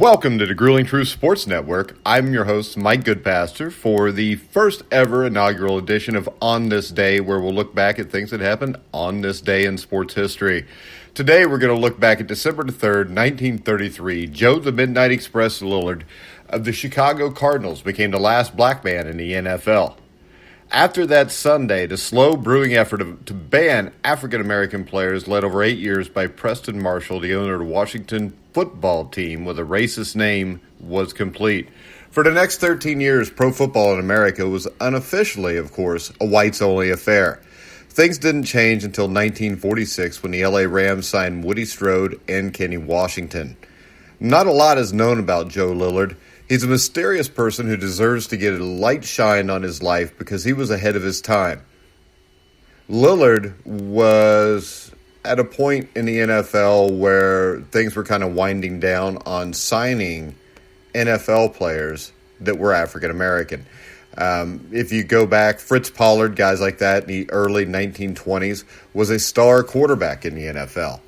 Welcome to the Grueling Truth Sports Network. I'm your host, Mike Goodpastor, for the first ever inaugural edition of On This Day, where we'll look back at things that happened on this day in sports history. Today, we're going to look back at December the 3rd, 1933. Joe the Midnight Express Lillard of the Chicago Cardinals became the last black man in the NFL. After that Sunday, the slow brewing effort to ban African-American players led over 8 years by Preston Marshall, the owner of the Washington football team with a racist name, was complete. For the next 13 years, pro football in America was unofficially, of course, a whites-only affair. Things didn't change until 1946 when the LA Rams signed Woody Strode and Kenny Washington. Not a lot is known about Joe Lillard. He's a mysterious person who deserves to get a light shine on his life because he was ahead of his time. Lillard was at a point in the NFL where things were kind of winding down on signing NFL players that were African American. If you go back, Fritz Pollard, guys like that in the early 1920s, was a star quarterback in the NFL.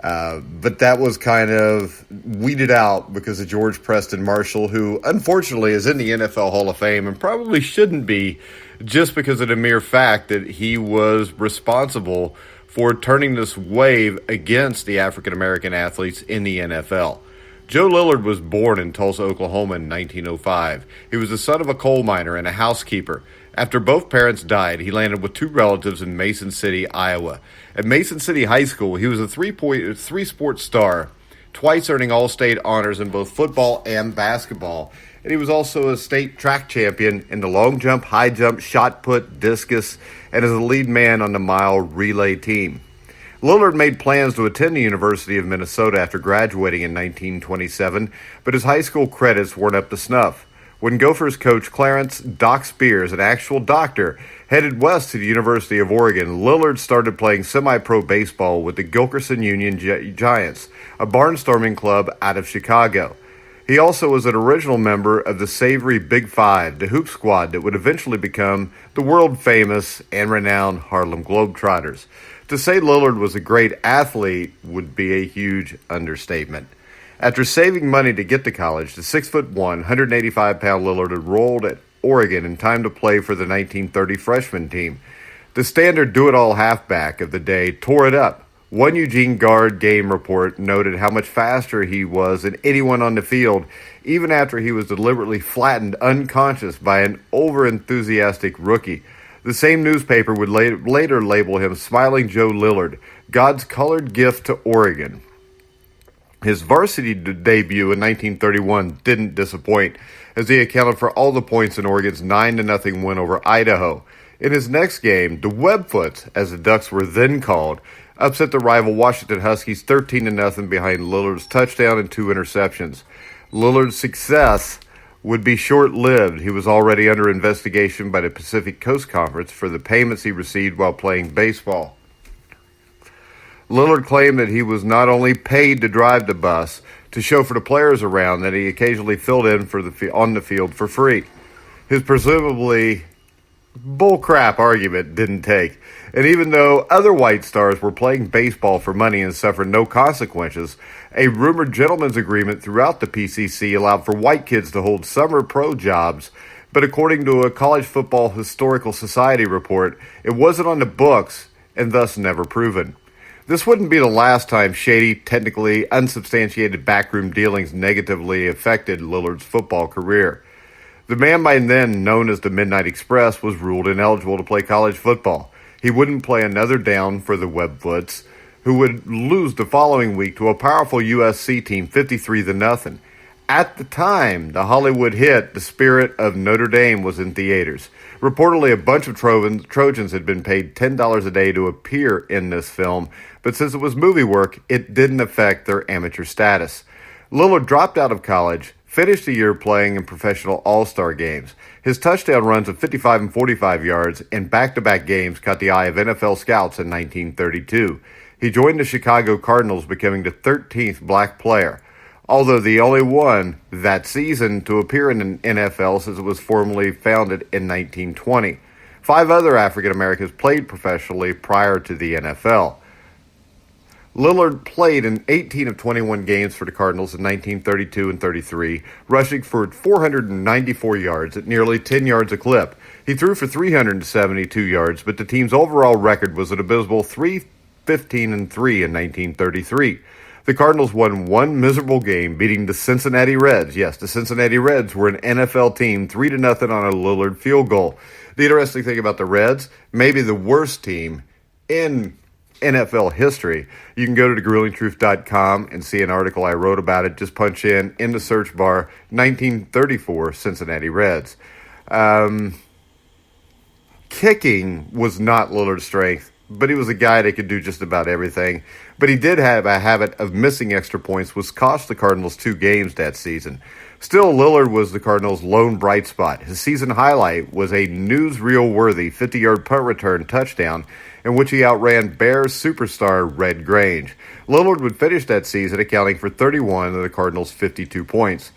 But that was kind of weeded out because of George Preston Marshall, who unfortunately is in the NFL Hall of Fame and probably shouldn't be, just because of the mere fact that he was responsible for turning this wave against the African-American athletes in the NFL. Joe Lillard was born in Tulsa, Oklahoma in 1905. He was the son of a coal miner and a housekeeper. After both parents died, he landed with two relatives in Mason City, Iowa. At Mason City High School, he was a three-sport star, twice earning all-state honors in both football and basketball. And he was also a state track champion in the long jump, high jump, shot put, discus, and is a lead man on the mile relay team. Lillard made plans to attend the University of Minnesota after graduating in 1927, but his high school credits weren't up to snuff. When Gophers coach Clarence Doc Spears, an actual doctor, headed west to the University of Oregon, Lillard started playing semi-pro baseball with the Gilkerson Union Giants, a barnstorming club out of Chicago. He also was an original member of the savory Big Five, the hoop squad that would eventually become the world-famous and renowned Harlem Globetrotters. To say Lillard was a great athlete would be a huge understatement. After saving money to get to college, the 6'1", 185-pound Lillard enrolled at Oregon in time to play for the 1930 freshman team. The standard do-it-all halfback of the day tore it up. One Eugene Guard game report noted how much faster he was than anyone on the field, even after he was deliberately flattened unconscious by an over-enthusiastic rookie. The same newspaper would later label him Smiling Joe Lillard, God's colored gift to Oregon. His varsity debut in 1931 didn't disappoint, as he accounted for all the points in Oregon's 9-0 win over Idaho. In his next game, the Webfoots, as the Ducks were then called, upset the rival Washington Huskies 13-0 behind Lillard's touchdown and 2 interceptions. Lillard's success would be short-lived. He was already under investigation by the Pacific Coast Conference for the payments he received while playing baseball. Lillard claimed that he was not only paid to drive the bus, to show for the players around, that he occasionally filled in on the field for free. His presumably bullcrap argument didn't take, and even though other white stars were playing baseball for money and suffered no consequences, a rumored gentleman's agreement throughout the PCC allowed for white kids to hold summer pro jobs, but according to a College Football Historical Society report, it wasn't on the books and thus never proven. This wouldn't be the last time shady, technically unsubstantiated backroom dealings negatively affected Lillard's football career. The man by then known as the Midnight Express was ruled ineligible to play college football. He wouldn't play another down for the Webfoots, who would lose the following week to a powerful USC team 53-0. At the time, the Hollywood hit The Spirit of Notre Dame was in theaters. Reportedly, a bunch of Trojans had been paid $10 a day to appear in this film, but since it was movie work, it didn't affect their amateur status. Lillard dropped out of college, finished the year playing in professional all-star games. His touchdown runs of 55 and 45 yards in back-to-back games caught the eye of NFL scouts in 1932. He joined the Chicago Cardinals, becoming the 13th black player, although the only one that season to appear in an NFL since it was formally founded in 1920. 5 other African Americans played professionally prior to the NFL. Lillard played in 18 of 21 games for the Cardinals in 1932 and 33, rushing for 494 yards at nearly 10 yards a clip. He threw for 372 yards, but the team's overall record was an abysmal 3-15-3 in 1933. The Cardinals won one miserable game, beating the Cincinnati Reds. Yes, the Cincinnati Reds were an NFL team, 3-0 on a Lillard field goal. The interesting thing about the Reds, maybe the worst team in NFL history. You can go to thegruelingtruth.com and see an article I wrote about it. Just punch in the search bar, 1934 Cincinnati Reds. Kicking was not Lillard's strength, but he was a guy that could do just about everything. But he did have a habit of missing extra points, which cost the Cardinals 2 games that season. Still, Lillard was the Cardinals' lone bright spot. His season highlight was a newsreel-worthy 50-yard punt return touchdown in which he outran Bears superstar Red Grange. Lillard would finish that season accounting for 31 of the Cardinals' 52 points.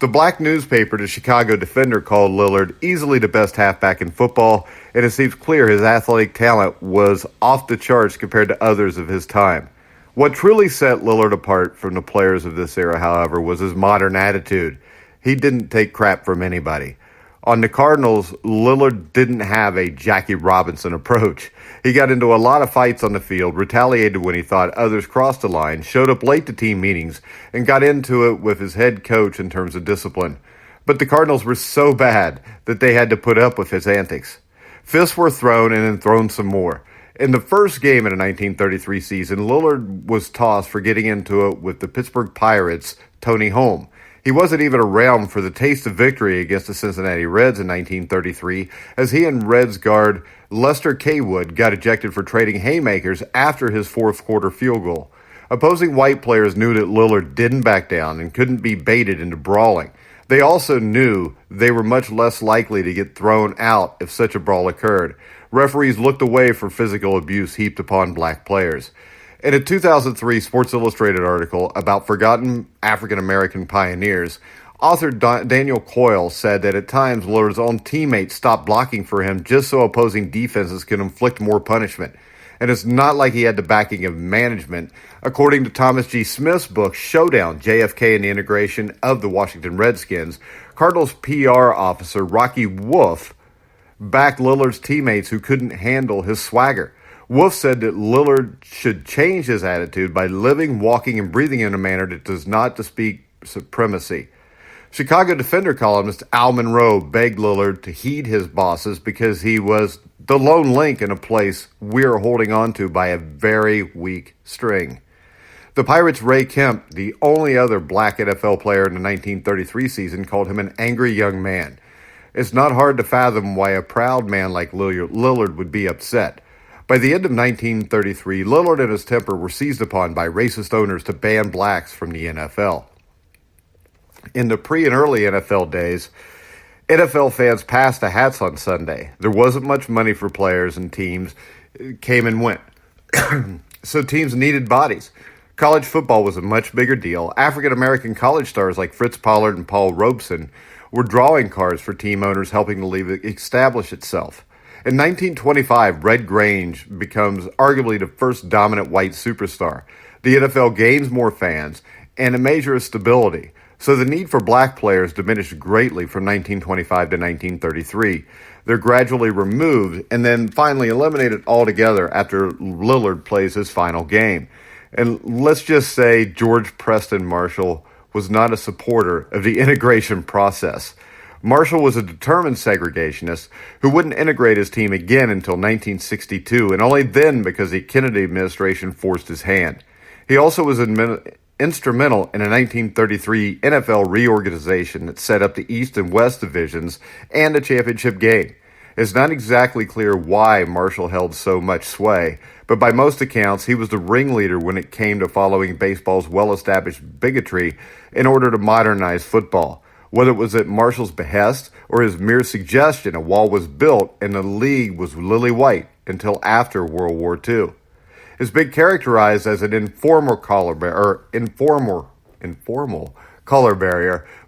The black newspaper, the Chicago Defender, called Lillard easily the best halfback in football, and it seems clear his athletic talent was off the charts compared to others of his time. What truly set Lillard apart from the players of this era, however, was his modern attitude. He didn't take crap from anybody. On the Cardinals, Lillard didn't have a Jackie Robinson approach. He got into a lot of fights on the field, retaliated when he thought others crossed the line, showed up late to team meetings, and got into it with his head coach in terms of discipline. But the Cardinals were so bad that they had to put up with his antics. Fists were thrown and then thrown some more. In the first game of the 1933 season, Lillard was tossed for getting into it with the Pittsburgh Pirates' Tony Holm. He wasn't even around for the taste of victory against the Cincinnati Reds in 1933, as he and Reds guard Lester Kaywood got ejected for trading haymakers after his fourth quarter field goal. Opposing white players knew that Lillard didn't back down and couldn't be baited into brawling. They also knew they were much less likely to get thrown out if such a brawl occurred. Referees looked away from physical abuse heaped upon black players. In a 2003 Sports Illustrated article about forgotten African-American pioneers, author Daniel Coyle said that at times Lillard's own teammates stopped blocking for him just so opposing defenses could inflict more punishment. And it's not like he had the backing of management. According to Thomas G. Smith's book, Showdown, JFK and the Integration of the Washington Redskins, Cardinals PR officer Rocky Wolf backed Lillard's teammates who couldn't handle his swagger. Wolf said that Lillard should change his attitude by living, walking, and breathing in a manner that does not bespeak supremacy. Chicago Defender columnist Al Monroe begged Lillard to heed his bosses because he was the lone link in a place we're holding on to by a very weak string. The Pirates' Ray Kemp, the only other black NFL player in the 1933 season, called him an angry young man. It's not hard to fathom why a proud man like Lillard would be upset. By the end of 1933, Lillard and his temper were seized upon by racist owners to ban blacks from the NFL. In the pre- and early NFL days, NFL fans passed the hats on Sunday. There wasn't much money for players, and teams came and went. So teams needed bodies. College football was a much bigger deal. African-American college stars like Fritz Pollard and Paul Robeson were drawing cards for team owners, helping the league establish itself. In 1925, Red Grange becomes arguably the first dominant white superstar. The NFL gains more fans and a measure of stability, so the need for black players diminished greatly from 1925 to 1933. They're gradually removed and then finally eliminated altogether after Lillard plays his final game. And let's just say George Preston Marshall was not a supporter of the integration process. Marshall was a determined segregationist who wouldn't integrate his team again until 1962, and only then because the Kennedy administration forced his hand. He also was instrumental in a 1933 NFL reorganization that set up the East and West divisions and a championship game. It's not exactly clear why Marshall held so much sway, but by most accounts, he was the ringleader when it came to following baseball's well-established bigotry in order to modernize football. Whether it was at Marshall's behest or his mere suggestion, a wall was built and the league was lily white until after World War II. It's been characterized as an informal color barrier,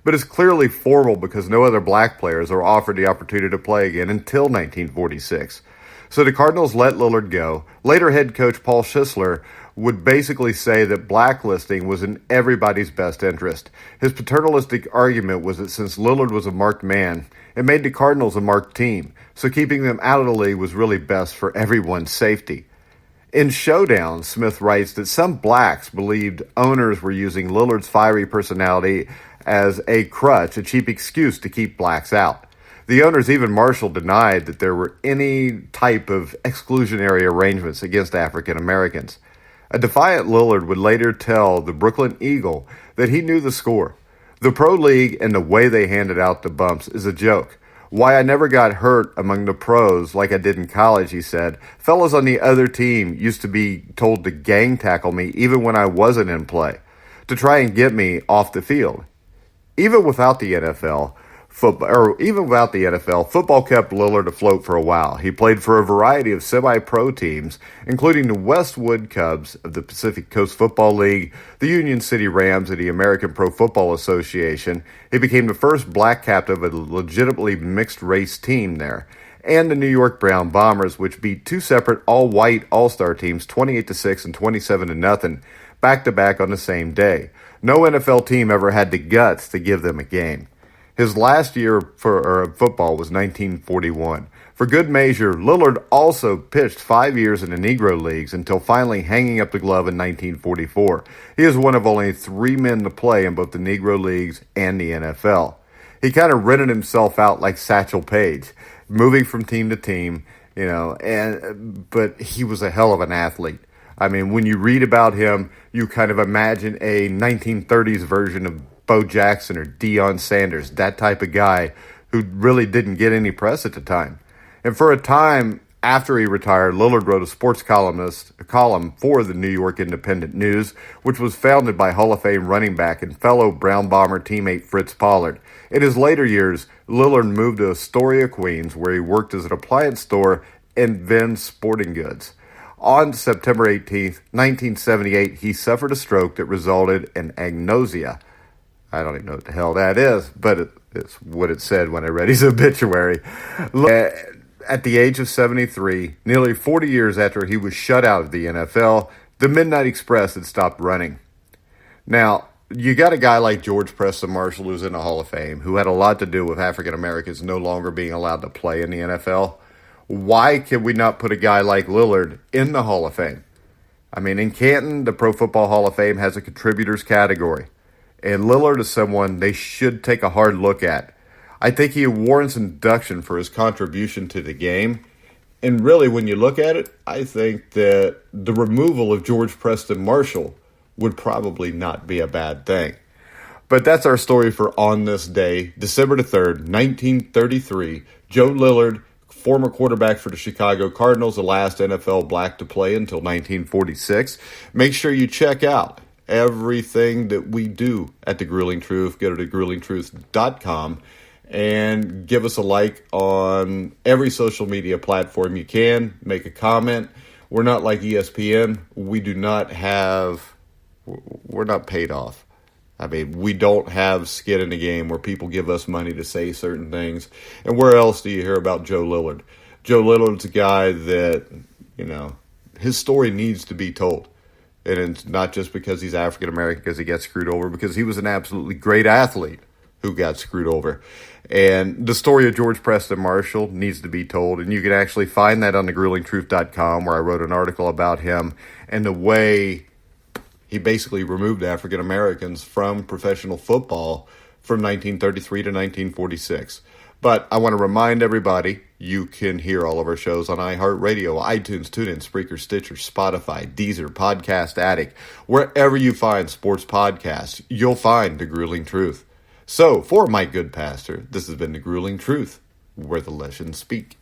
but is clearly formal because no other black players are offered the opportunity to play again until 1946. So the Cardinals let Lillard go. Later head coach Paul Schisler would basically say that blacklisting was in everybody's best interest. His paternalistic argument was that since Lillard was a marked man, it made the Cardinals a marked team, so keeping them out of the league was really best for everyone's safety. In Showdown, Smith writes that some blacks believed owners were using Lillard's fiery personality as a crutch, a cheap excuse to keep blacks out. The owners, even Marshall, denied that there were any type of exclusionary arrangements against African Americans. A defiant Lillard would later tell the Brooklyn Eagle that he knew the score. The pro league and the way they handed out the bumps is a joke. Why I never got hurt among the pros like I did in college, he said. Fellas on the other team used to be told to gang tackle me even when I wasn't in play, to try and get me off the field. Even without the NFL, football kept Lillard afloat for a while. He played for a variety of semi-pro teams, including the Westwood Cubs of the Pacific Coast Football League, the Union City Rams of the American Pro Football Association. He became the first black captain of a legitimately mixed-race team there, and the New York Brown Bombers, which beat two separate all-white all-star teams 28-6 and 27-0 back-to-back on the same day. No NFL team ever had the guts to give them a game. His last year for football was 1941. For good measure, Lillard also pitched 5 years in the Negro Leagues until finally hanging up the glove in 1944. He is one of only 3 men to play in both the Negro Leagues and the NFL. He kind of rented himself out like Satchel Paige, moving from team to team, but he was a hell of an athlete. I mean, when you read about him, you kind of imagine a 1930s version of Bo Jackson or Deion Sanders, that type of guy who really didn't get any press at the time. And for a time after he retired, Lillard wrote a sports column for the New York Independent News, which was founded by Hall of Fame running back and fellow Brown Bomber teammate Fritz Pollard. In his later years, Lillard moved to Astoria, Queens, where he worked as an appliance store and Venn's Sporting Goods. On September 18, 1978, he suffered a stroke that resulted in agnosia. I don't even know what the hell that is, but it's what it said when I read his obituary. At the age of 73, nearly 40 years after he was shut out of the NFL, the Midnight Express had stopped running. Now, you got a guy like George Preston Marshall, who's in the Hall of Fame, who had a lot to do with African Americans no longer being allowed to play in the NFL. Why can we not put a guy like Lillard in the Hall of Fame? I mean, in Canton, the Pro Football Hall of Fame has a contributors category. And Lillard is someone they should take a hard look at. I think he warrants induction for his contribution to the game. And really, when you look at it, I think that the removal of George Preston Marshall would probably not be a bad thing. But that's our story for On This Day, December the 3rd, 1933. Joe Lillard, former quarterback for the Chicago Cardinals, the last NFL black to play until 1946. Make sure you check out everything that we do at The Grueling Truth. Go to thegruelingtruth.com and give us a like on every social media platform you can. Make a comment. We're not like ESPN. We're not paid off. I mean, we don't have skin in the game where people give us money to say certain things. And where else do you hear about Joe Lillard? Joe Lillard's a guy that, his story needs to be told. And it's not just because he's African American, because he got screwed over, because he was an absolutely great athlete who got screwed over. And the story of George Preston Marshall needs to be told. And you can actually find that on thegruelingtruth.com, where I wrote an article about him and the way he basically removed African Americans from professional football from 1933 to 1946. But I want to remind everybody, you can hear all of our shows on iHeartRadio, iTunes, TuneIn, Spreaker, Stitcher, Spotify, Deezer, Podcast Addict. Wherever you find sports podcasts, you'll find The Grueling Truth. So, for Mike Goodpastor, this has been The Grueling Truth, where the legends speak.